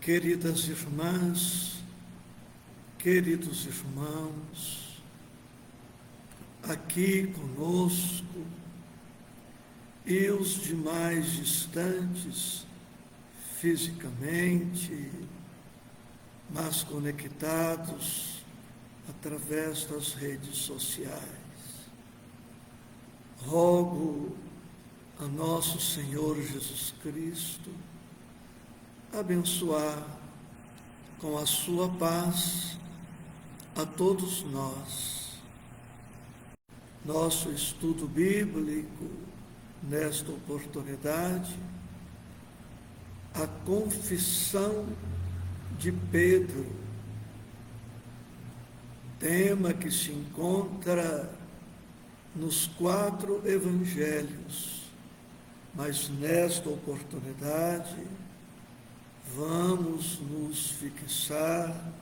Queridas irmãs, queridos irmãos, aqui conosco e os demais distantes fisicamente, mas conectados através das redes sociais. Rogo a nosso Senhor Jesus Cristo abençoar com a sua paz a todos nós. Nosso estudo bíblico, nesta oportunidade, a confissão de Pedro, tema que se encontra nos 4 evangelhos, mas nesta oportunidade vamos nos fixar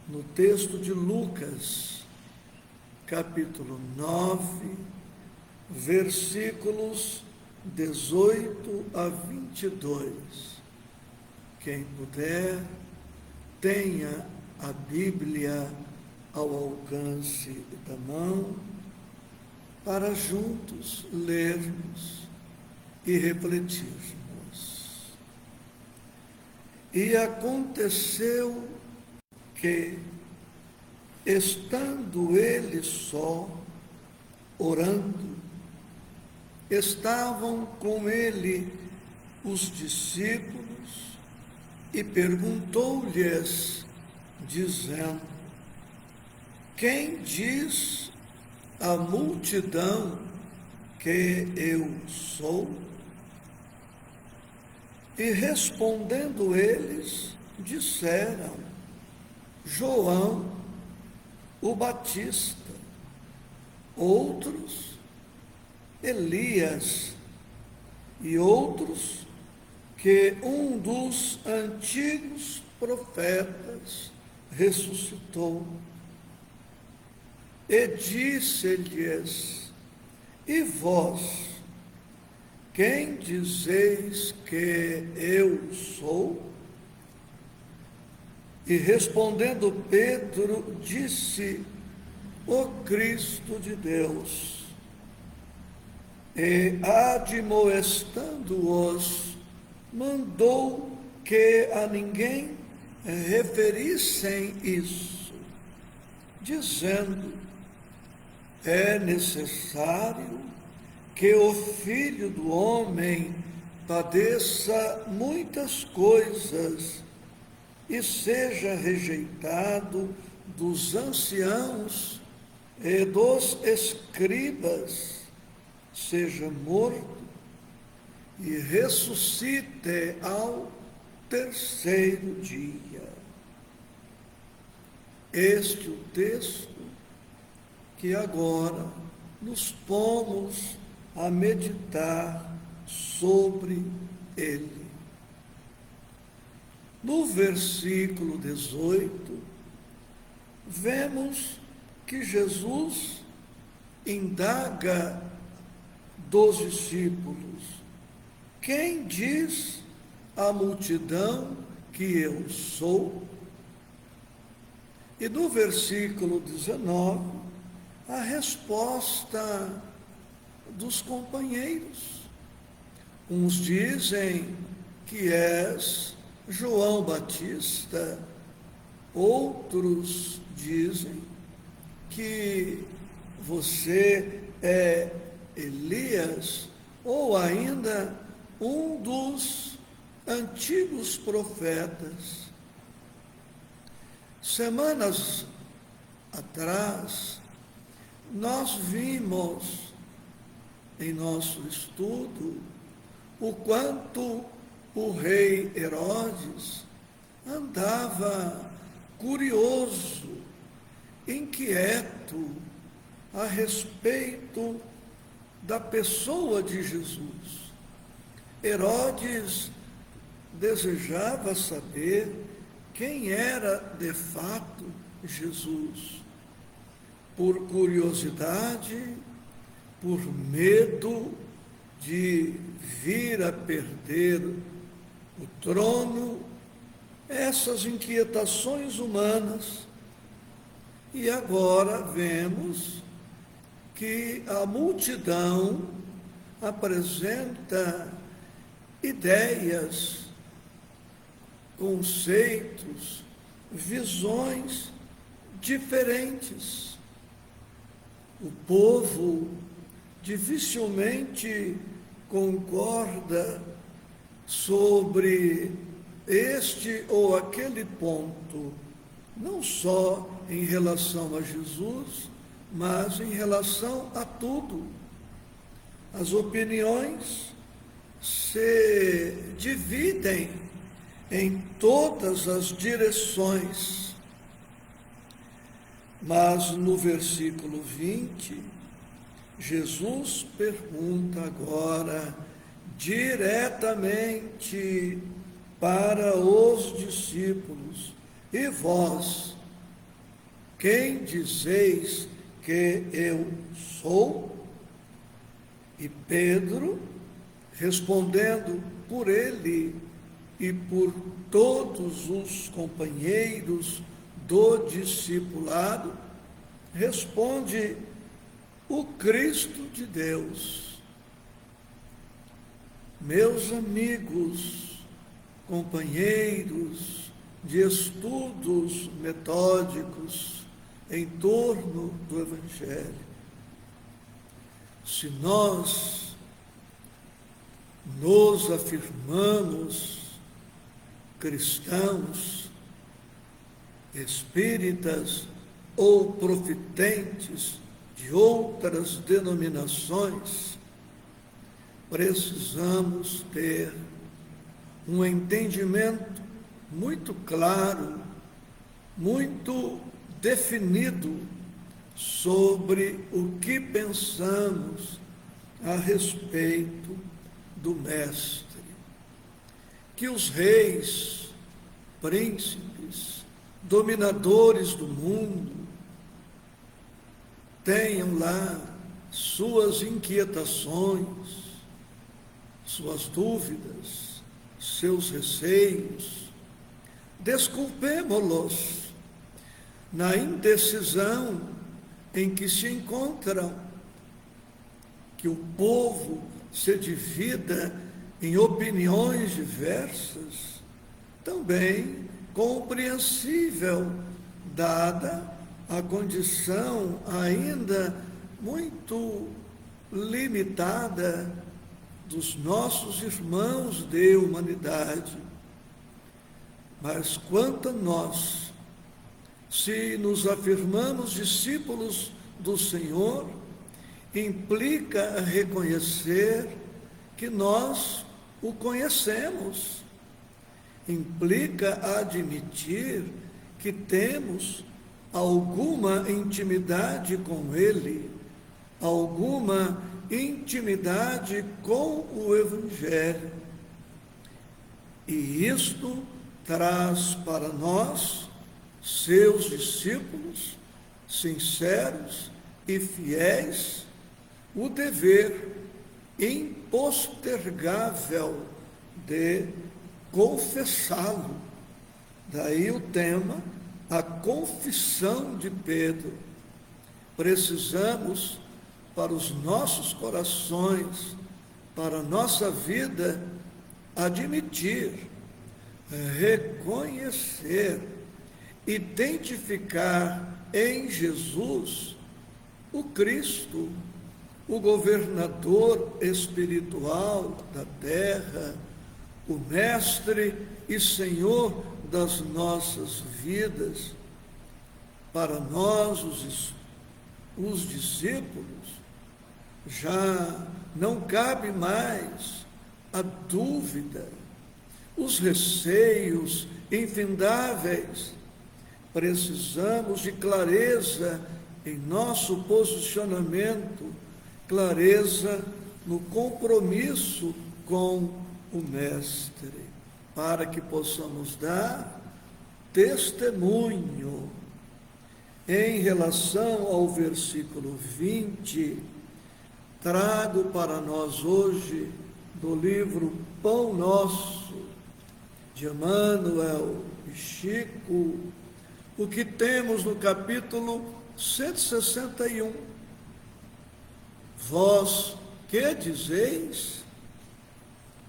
no texto de Lucas, capítulo 9, versículos 18 a 22. Quem puder, tenha a Bíblia ao alcance da mão, para juntos lermos e refletirmos. E aconteceu que, estando ele só, orando, estavam com ele os discípulos e perguntou-lhes, dizendo: quem diz a multidão que eu sou? E respondendo eles, disseram: João o Batista, outros Elias, e outros que um dos antigos profetas ressuscitou. E disse-lhes: e vós, quem dizeis que eu sou? E respondendo Pedro, disse: o Cristo de Deus. E admoestando-os, mandou que a ninguém referissem isso, dizendo: é necessário que o Filho do Homem padeça muitas coisas e seja rejeitado dos anciãos e dos escribas, seja morto e ressuscite ao terceiro dia. Este é o texto que agora nos pomos a meditar sobre ele. No versículo 18, vemos que Jesus indaga dos discípulos: quem diz a multidão que eu sou? E no versículo 19, a resposta dos companheiros. Uns dizem que és João Batista, outros dizem que você é Elias, ou ainda um dos antigos profetas. Semanas atrás, nós vimos em nosso estudo o quanto o rei Herodes andava curioso, inquieto a respeito da pessoa de Jesus. Herodes desejava saber quem era de fato Jesus. Por curiosidade, por medo de vir a perder o trono essas inquietações humanas. E agora vemos que a multidão apresenta ideias, conceitos, visões diferentes. O povo dificilmente concorda sobre este ou aquele ponto, não só em relação a Jesus, mas em relação a tudo. As opiniões se dividem em todas as direções. Mas no versículo 20, Jesus pergunta agora diretamente para os discípulos: e vós, quem dizeis que eu sou? E Pedro, respondendo por ele e por todos os companheiros do discipulado, responde: o Cristo de Deus. Meus amigos, companheiros de estudos metódicos em torno do Evangelho, se nós nos afirmamos cristãos, espíritas ou profitentes de outras denominações, precisamos ter um entendimento muito claro, muito definido sobre o que pensamos a respeito do Mestre. Que os reis, príncipes, dominadores do mundo tenham lá suas inquietações, suas dúvidas, seus receios. Desculpemo-los na indecisão em que se encontram, que o povo se divida em opiniões diversas, também compreensível, dada a condição ainda muito limitada dos nossos irmãos de humanidade. Mas quanto a nós, se nos afirmamos discípulos do Senhor, implica reconhecer que nós o conhecemos, implica admitir que temos alguma intimidade com Ele, alguma intimidade com o Evangelho. E isto traz para nós, seus discípulos, sinceros e fiéis, o dever impostergável de confessá-lo. Daí o tema, a confissão de Pedro. Precisamos, para os nossos corações, para a nossa vida, admitir, reconhecer, identificar em Jesus o Cristo, o governador espiritual da terra, o Mestre e Senhor das nossas vidas. Para nós, os discípulos, já não cabe mais a dúvida, os receios infindáveis. Precisamos de clareza em nosso posicionamento, clareza no compromisso com o Mestre, para que possamos dar testemunho. Em relação ao versículo 20, trago para nós hoje, do livro Pão Nosso, de Emmanuel e Chico, o que temos no capítulo 161. Vós que dizeis?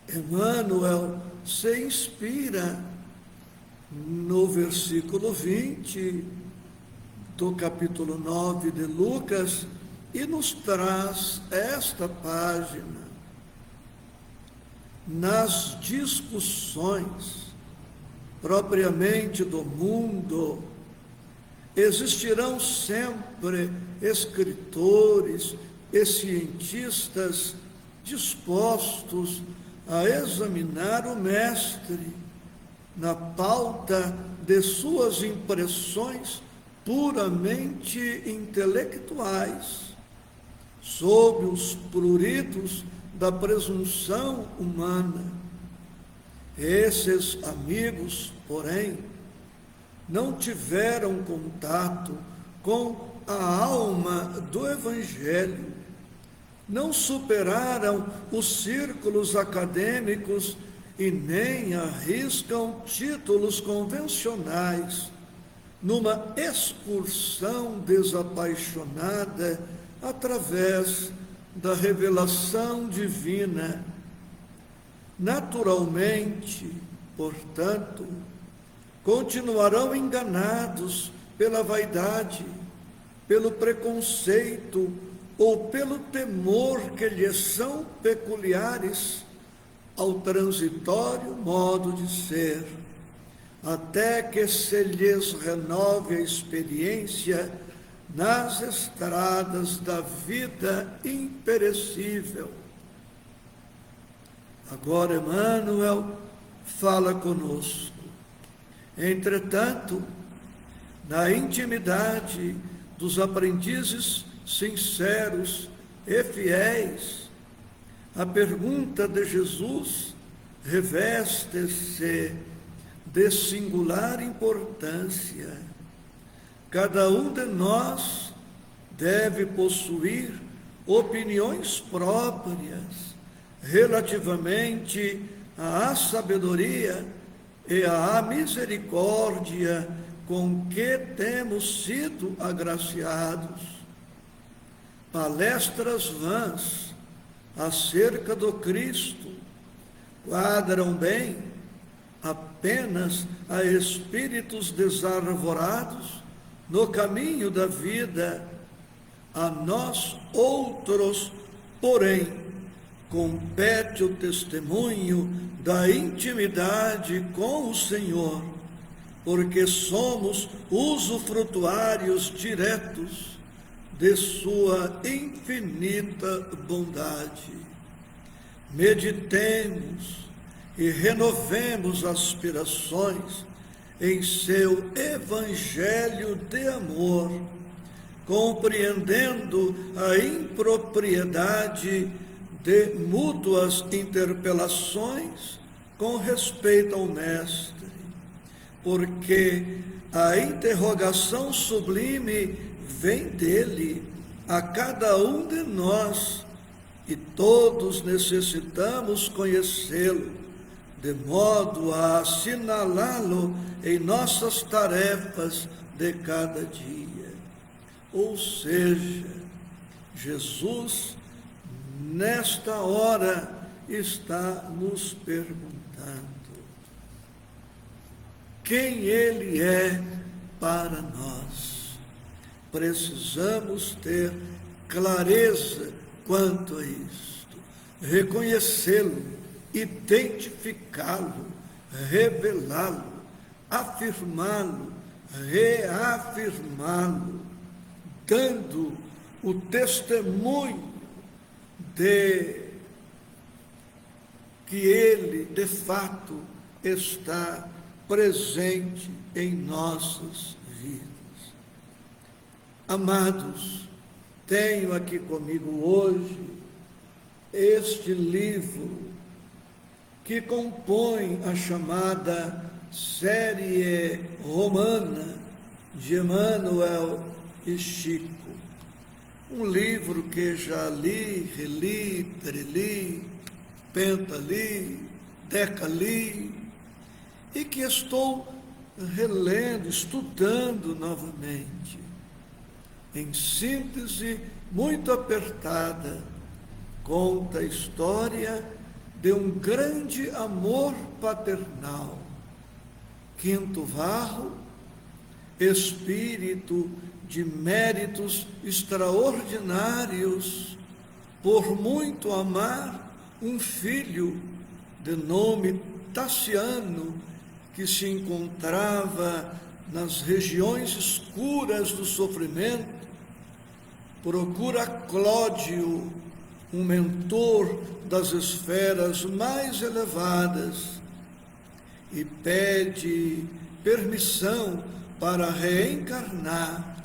Emmanuel se inspira no versículo 20 do capítulo 9 de Lucas e nos traz esta página. Nas discussões propriamente do mundo, existirão sempre escritores e cientistas dispostos a examinar o mestre na pauta de suas impressões puramente intelectuais, sob os pruridos da presunção humana. Esses amigos, porém, não tiveram contato com a alma do Evangelho, não superaram os círculos acadêmicos e nem arriscam títulos convencionais numa excursão desapaixonada através da revelação divina. Naturalmente, portanto, continuarão enganados pela vaidade, pelo preconceito ou pelo temor que lhes são peculiares ao transitório modo de ser, até que se lhes renove a experiência nas estradas da vida imperecível. Agora Emmanuel fala conosco. Entretanto, na intimidade dos aprendizes sinceros e fiéis, a pergunta de Jesus reveste-se de singular importância. Cada um de nós deve possuir opiniões próprias relativamente à sabedoria e à misericórdia com que temos sido agraciados. Palestras vãs acerca do Cristo quadram bem apenas a espíritos desarvorados no caminho da vida. A nós outros, porém, compete o testemunho da intimidade com o Senhor, porque somos usufrutuários diretos de sua infinita bondade. Meditemos e renovemos aspirações em seu evangelho de amor, compreendendo a impropriedade de mútuas interpelações com respeito ao Mestre, porque a interrogação sublime vem dele a cada um de nós e todos necessitamos conhecê-lo, de modo a assinalá-lo em nossas tarefas de cada dia. Ou seja, Jesus, nesta hora, está nos perguntando quem Ele é para nós. Precisamos ter clareza quanto a isto, reconhecê-lo, identificá-lo, revelá-lo, afirmá-lo, reafirmá-lo, dando o testemunho de que Ele, de fato, está presente em nossas vidas. Amados, tenho aqui comigo hoje este livro que compõe a chamada série romana de Emmanuel e Chico. Um livro que já li, reli, trili, pentali, decali, e que estou relendo, estudando novamente. Em síntese muito apertada, conta a história de um grande amor paternal. Quinto Varro, espírito de méritos extraordinários, por muito amar um filho de nome Tassiano, que se encontrava nas regiões escuras do sofrimento, procura Clódio, um mentor das esferas mais elevadas, e pede permissão para reencarnar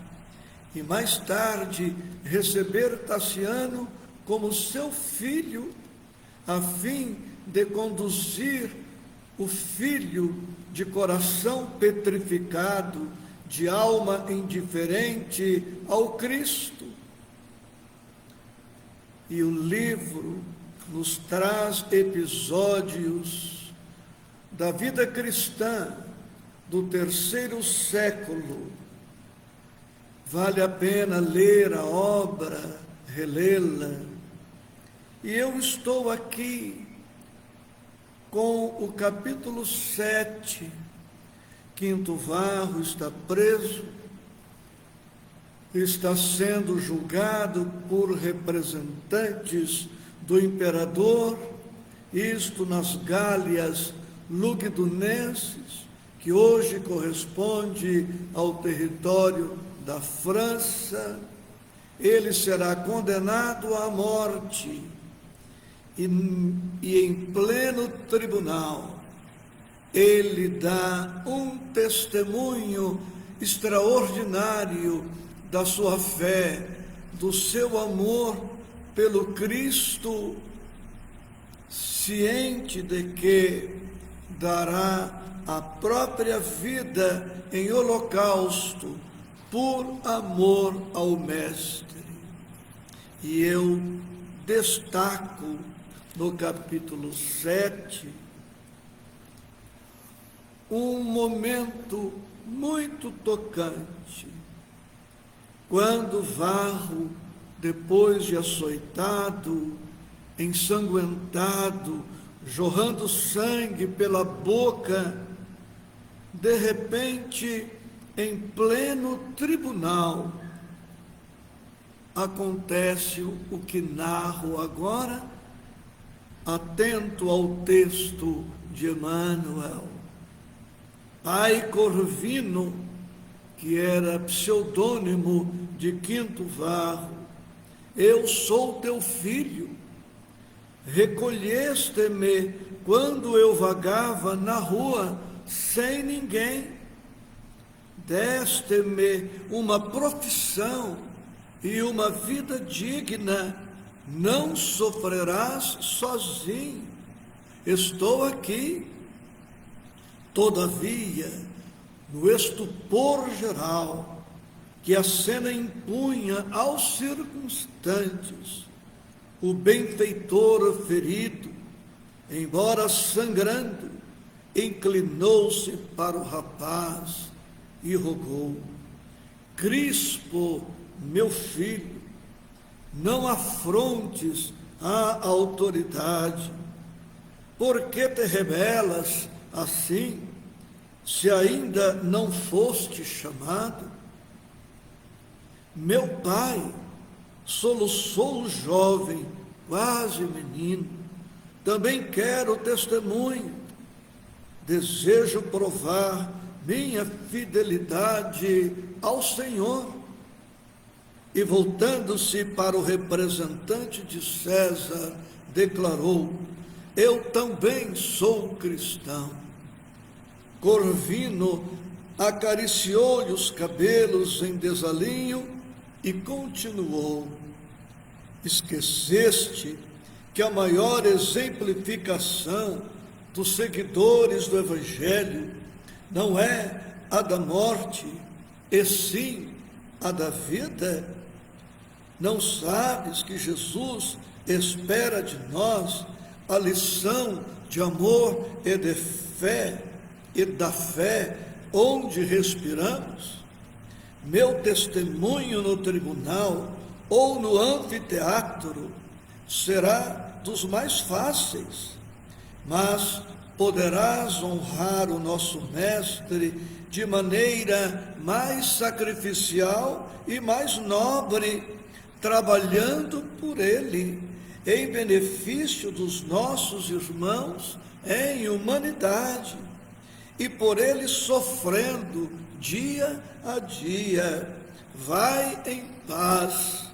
e mais tarde receber Tassiano como seu filho, a fim de conduzir o filho de coração petrificado, de alma indiferente ao Cristo. E o livro nos traz episódios da vida cristã do terceiro século. Vale a pena ler a obra, relê-la. E eu estou aqui com o capítulo 7. Quinto Varro está preso, está sendo julgado por representantes do imperador, isto nas Gálias Lugdunenses, que hoje corresponde ao território da França. Ele será condenado à morte e em pleno tribunal ele dá um testemunho extraordinário da sua fé, do seu amor pelo Cristo, ciente de que dará a própria vida em holocausto por amor ao Mestre. E eu destaco no capítulo 7 um momento muito tocante, quando Varro, depois de açoitado, ensanguentado, jorrando sangue pela boca, de repente, em pleno tribunal, acontece o que narro agora, atento ao texto de Emmanuel. Pai Corvino, que era pseudônimo de Quinto Varro, eu sou teu filho. Recolheste-me quando eu vagava na rua sem ninguém. Deste-me uma profissão e uma vida digna. Não sofrerás sozinho. Estou aqui. Todavia, no estupor geral que a cena impunha aos circunstantes, o benfeitor ferido, embora sangrando, inclinou-se para o rapaz e rogou: Crispo, meu filho, não afrontes a autoridade. Por que te rebelas assim, se ainda não foste chamado? Meu pai, soluçou o jovem, quase menino, também quero testemunho. Desejo provar minha fidelidade ao Senhor. E voltando-se para o representante de César, declarou: eu também sou cristão. Corvino acariciou-lhe os cabelos em desalinho e continuou: esqueceste que a maior exemplificação dos seguidores do Evangelho não é a da morte, e sim a da vida? Não sabes que Jesus espera de nós a lição de amor e de fé, e da fé onde respiramos? Meu testemunho no tribunal ou no anfiteatro será dos mais fáceis, mas poderás honrar o nosso Mestre de maneira mais sacrificial e mais nobre, trabalhando por Ele, em benefício dos nossos irmãos em humanidade, e por Ele sofrendo dia a dia. Vai em paz,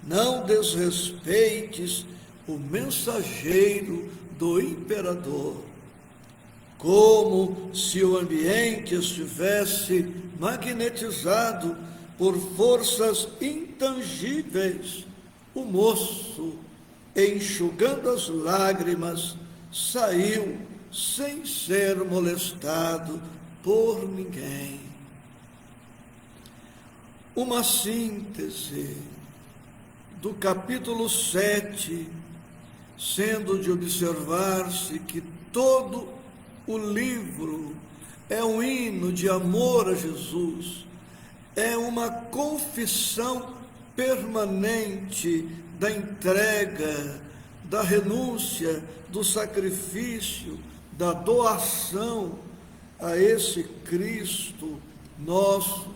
não desrespeites o mensageiro do imperador. Como se o ambiente estivesse magnetizado por forças intangíveis, o moço, enxugando as lágrimas, saiu sem ser molestado por ninguém. Uma síntese do capítulo 7, sendo de observar-se que todo o livro é um hino de amor a Jesus, é uma confissão permanente da entrega, da renúncia, do sacrifício, da doação a esse Cristo, nosso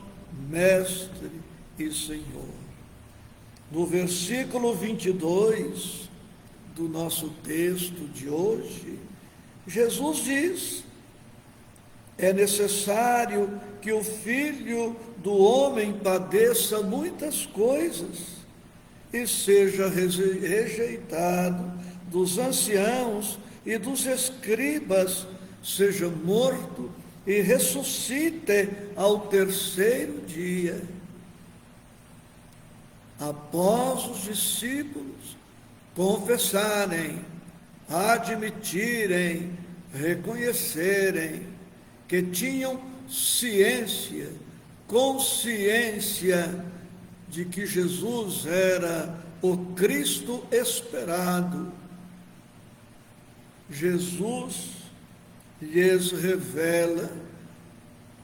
Mestre e Senhor. No versículo 22 do nosso texto de hoje, Jesus diz: é necessário que o Filho do homem padeça muitas coisas e seja rejeitado dos anciãos e dos escribas, seja morto e ressuscite ao terceiro dia. Após os discípulos confessarem, admitirem, reconhecerem que tinham consciência de que Jesus era o Cristo esperado, Jesus lhes revela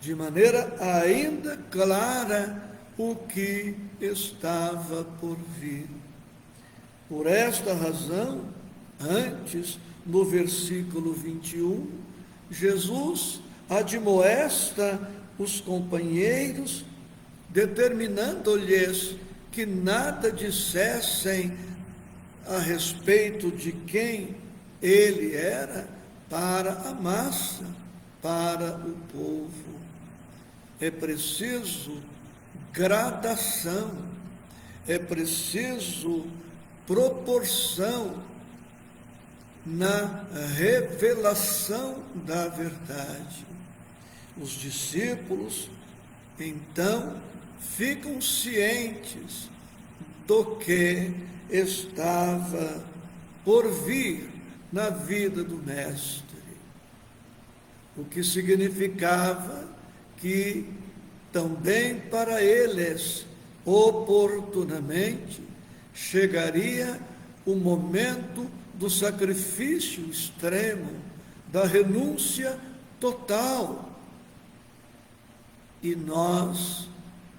de maneira ainda clara o que estava por vir. Por esta razão, antes, no versículo 21, Jesus admoesta os companheiros, determinando-lhes que nada dissessem a respeito de quem ele era para a massa, para o povo. É preciso gradação, é preciso proporção na revelação da verdade. Os discípulos, então, ficam cientes do que estava por vir na vida do Mestre, o que significava que também para eles, oportunamente, chegaria o momento do sacrifício extremo, da renúncia total. E nós,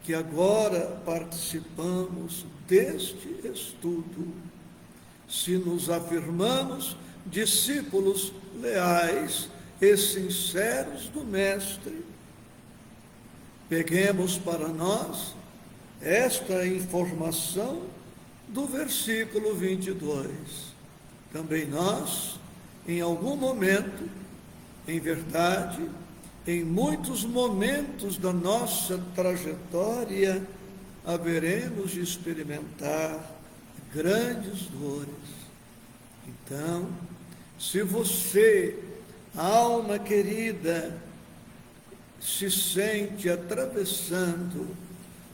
que agora participamos deste estudo, se nos afirmamos discípulos leais e sinceros do Mestre, peguemos para nós esta informação do versículo 22. Também nós, em algum momento, em verdade, em muitos momentos da nossa trajetória, haveremos de experimentar grandes dores. Então, se você, alma querida, se sente atravessando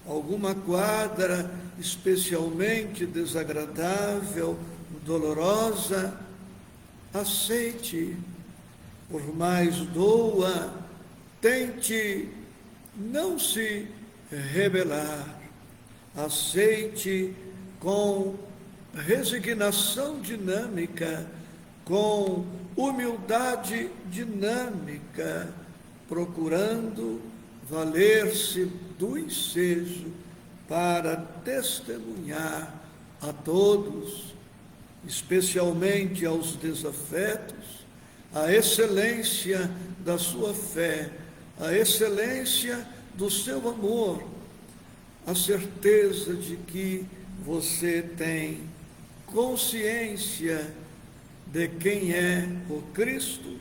alguma quadra especialmente desagradável, dolorosa, aceite, por mais doa, tente não se rebelar, aceite com resignação dinâmica com humildade dinâmica, procurando valer-se do ensejo para testemunhar a todos, especialmente aos desafetos, a excelência da sua fé, a excelência do seu amor, a certeza de que você tem consciência de quem é o Cristo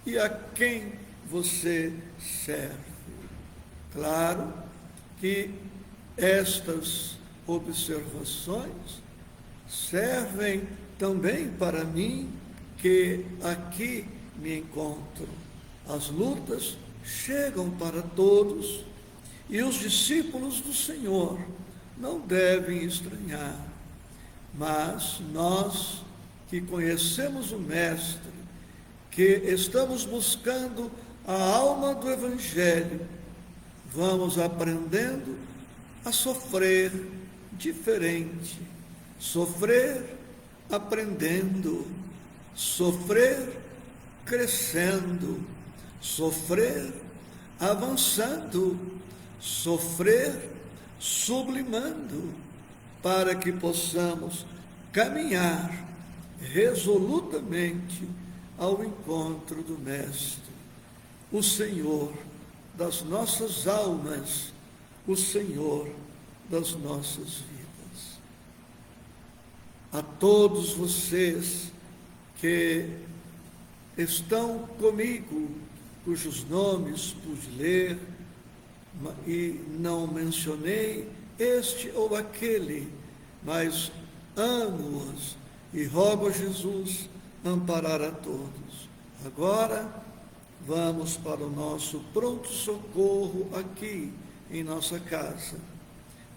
e a quem você serve. Claro que estas observações servem também para mim, que aqui me encontro. As lutas chegam para todos e os discípulos do Senhor não devem estranhar. Mas nós que conhecemos o Mestre, que estamos buscando a alma do Evangelho, vamos aprendendo a sofrer diferente, sofrer aprendendo, sofrer crescendo, sofrer avançando, sofrer sublimando, para que possamos caminhar resolutamente ao encontro do Mestre, o Senhor das nossas almas, o Senhor das nossas vidas. A todos vocês que estão comigo, cujos nomes pude ler e não mencionei este ou aquele, mas amo-os e rogo a Jesus amparar a todos. Agora, vamos para o nosso pronto-socorro aqui em nossa casa,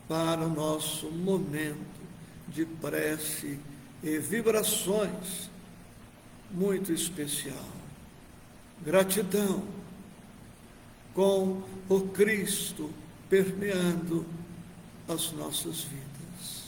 para o nosso momento de prece e vibrações muito especial. Gratidão com o Cristo permeando as nossas vidas.